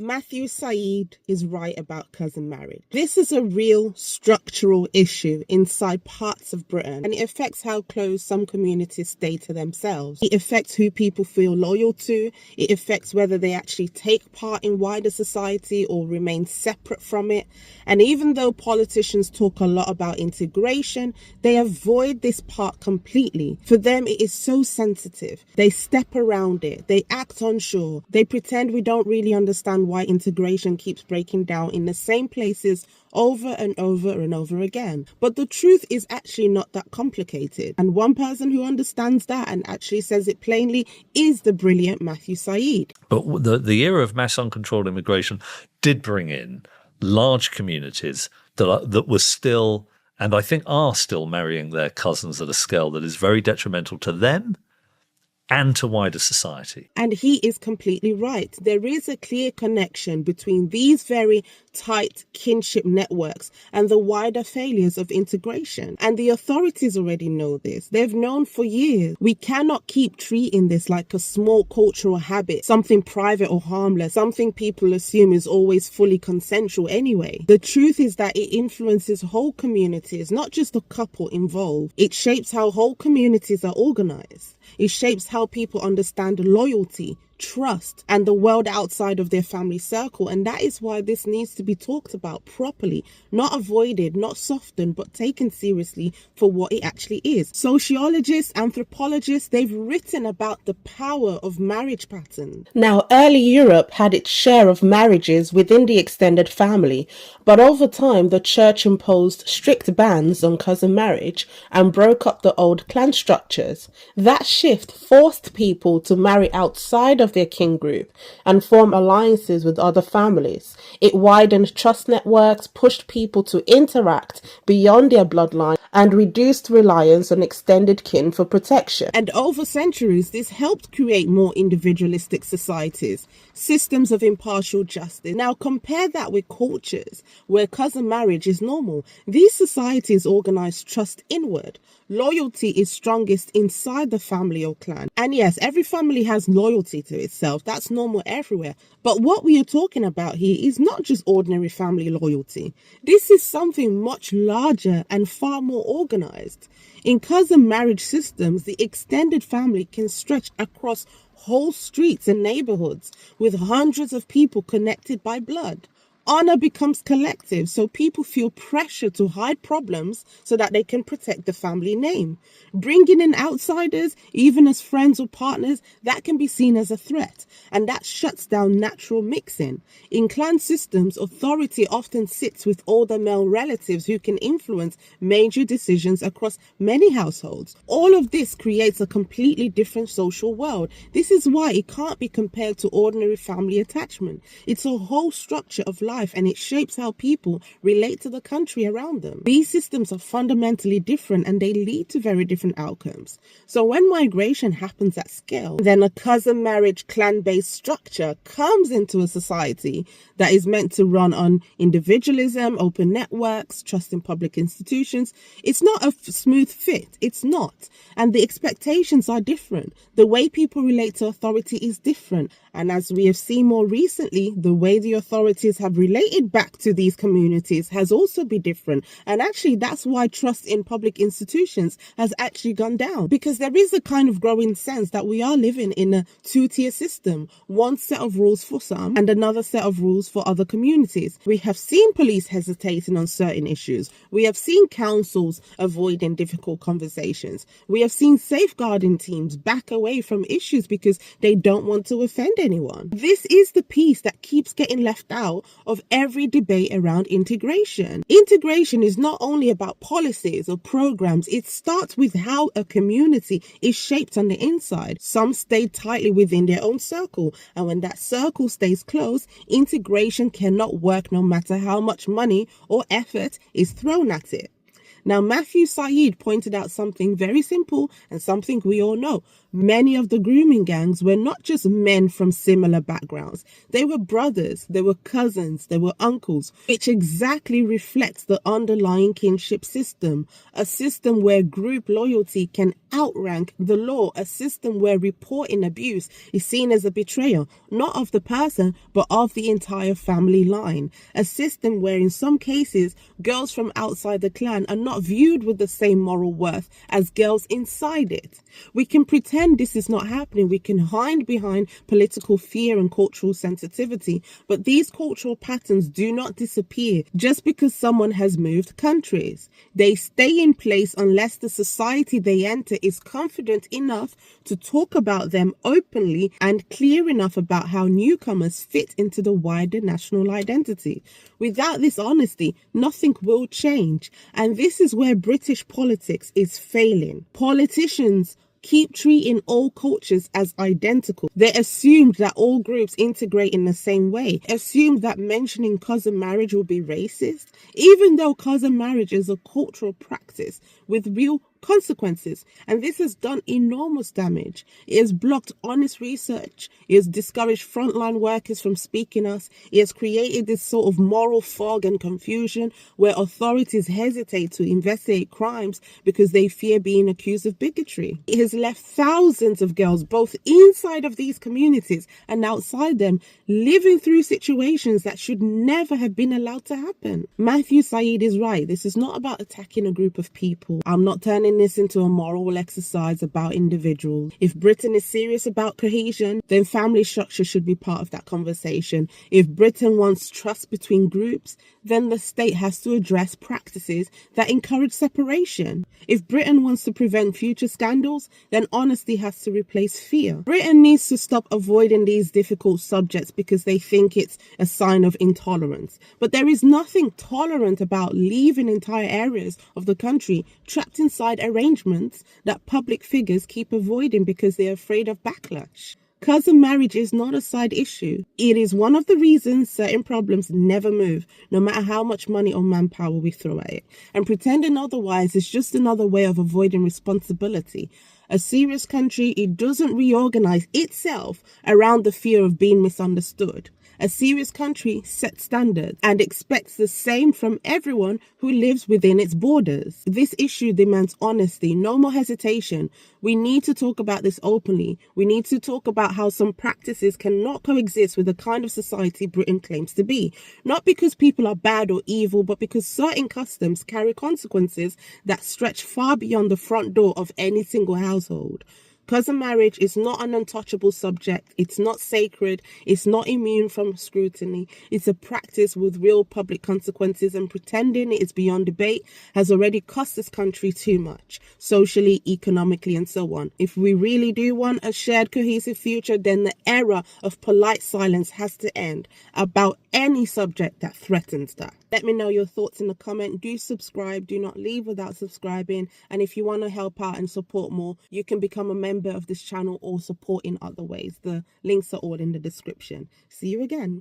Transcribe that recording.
Matthew Syed is right about cousin marriage. This is a real structural issue inside parts of Britain, and it affects how close some communities stay to themselves. It affects who people feel loyal to. It affects whether they actually take part in wider society or remain separate from it. And even though politicians talk a lot about integration, they avoid this part completely. For them, it is so sensitive. They step around it. They act unsure. They pretend we don't really understand why integration keeps breaking down in the same places over and over and over again. But the truth is actually not that complicated. And one person who understands that and actually says it plainly is the brilliant Matthew Syed. But the era of mass uncontrolled immigration did bring in large communities that were still, and I think are still, marrying their cousins at a scale that is very detrimental to them and to wider society. And he is completely right. There is a clear connection between these very tight kinship networks and the wider failures of integration. And the authorities already know this. They've known for years. We cannot keep treating this like a small cultural habit, something private or harmless, something people assume is always fully consensual anyway. The truth is that it influences whole communities, not just the couple involved. It shapes how whole communities are organized. It shapes how people understand loyalty, trust, and the world outside of their family circle. And that is why this needs to be talked about properly, not avoided, not softened, but taken seriously for what it actually is. Sociologists, anthropologists, they've written about the power of marriage patterns. Now, early Europe had its share of marriages within the extended family, but over time, the church imposed strict bans on cousin marriage and broke up the old clan structures. That shift forced people to marry outside of their kin group and form alliances with other families. It widened trust networks, pushed people to interact beyond their bloodline, and reduced reliance on extended kin for protection. And over centuries, this helped create more individualistic societies, systems of impartial justice. Now compare that with cultures where cousin marriage is normal. These societies organize trust inward. Loyalty is strongest inside the family or clan. And yes, every family has loyalty to itself. That's normal everywhere. But what we are talking about here is not just ordinary family loyalty. This is something much larger and far more organized. In cousin marriage systems, the extended family can stretch across whole streets and neighborhoods with hundreds of people connected by blood. Honor becomes collective, so people feel pressure to hide problems so that they can protect the family name. Bringing in outsiders, even as friends or partners, that can be seen as a threat, and that shuts down natural mixing. In clan systems, authority often sits with older male relatives who can influence major decisions across many households. All of this creates a completely different social world. This is why it can't be compared to ordinary family attachment. It's a whole structure of life, and it shapes how people relate to the country around them. These systems are fundamentally different, and they lead to very different outcomes. So when migration happens at scale, then a cousin marriage clan-based structure comes into a society that is meant to run on individualism, open networks, trust in public institutions. It's not a smooth fit. It's not. And the expectations are different. The way people relate to authority is different. And as we have seen more recently, the way the authorities have related back to these communities has also been different. And actually, that's why trust in public institutions has actually gone down. Because there is a kind of growing sense that we are living in a two-tier system. One set of rules for some and another set of rules for other communities. We have seen police hesitating on certain issues. We have seen councils avoiding difficult conversations. We have seen safeguarding teams back away from issues because they don't want to offend anyone. This is the piece that keeps getting left out of every debate around integration. Integration is not only about policies or programs, it starts with how a community is shaped on the inside. Some stay tightly within their own circle, and when that circle stays closed, integration cannot work no matter how much money or effort is thrown at it. Now, Matthew Syed pointed out something very simple and something we all know. Many of the grooming gangs were not just men from similar backgrounds. They were brothers, they were cousins, they were uncles, which exactly reflects the underlying kinship system, a system where group loyalty can outrank the law, a system where reporting abuse is seen as a betrayal, not of the person, but of the entire family line. A system where in some cases, girls from outside the clan are not viewed with the same moral worth as girls inside it. We can pretend this is not happening. We can hide behind political fear and cultural sensitivity, but these cultural patterns do not disappear just because someone has moved countries. They stay in place unless the society they enter is confident enough to talk about them openly and clear enough about how newcomers fit into the wider national identity. Without this honesty, nothing will change. And this is where British politics is failing. Politicians keep treating all cultures as identical. They assumed that all groups integrate in the same way, assumed that mentioning cousin marriage will be racist, even though cousin marriage is a cultural practice with real consequences, and this has done enormous damage. It has blocked honest research, it has discouraged frontline workers from speaking up, it has created this sort of moral fog and confusion where authorities hesitate to investigate crimes because they fear being accused of bigotry. It has left thousands of girls, both inside of these communities and outside them, living through situations that should never have been allowed to happen. Matthew Syed is right. This is not about attacking a group of people. I'm not turning this into a moral exercise about individuals. If Britain is serious about cohesion, then family structure should be part of that conversation. If Britain wants trust between groups, then the state has to address practices that encourage separation. If Britain wants to prevent future scandals, then honesty has to replace fear. Britain needs to stop avoiding these difficult subjects because they think it's a sign of intolerance. But there is nothing tolerant about leaving entire areas of the country trapped inside arrangements that public figures keep avoiding because they're afraid of backlash. Cousin marriage is not a side issue. It is one of the reasons certain problems never move, no matter how much money or manpower we throw at it. And pretending otherwise is just another way of avoiding responsibility. A serious country, it doesn't reorganize itself around the fear of being misunderstood. A serious country sets standards and expects the same from everyone who lives within its borders. This issue demands honesty, no more hesitation. We need to talk about this openly. We need to talk about how some practices cannot coexist with the kind of society Britain claims to be. Not because people are bad or evil, but because certain customs carry consequences that stretch far beyond the front door of any single household. Cousin marriage is not an untouchable subject. It's not sacred. It's not immune from scrutiny. It's a practice with real public consequences, and pretending it is beyond debate has already cost this country too much, socially, economically, and so on. If we really do want a shared cohesive future, then the era of polite silence has to end about any subject that threatens that. Let me know your thoughts in the comment. Do subscribe. Do not leave without subscribing. And if you want to help out and support more, you can become a member of this channel or support in other ways. The links are all in the description. See you again.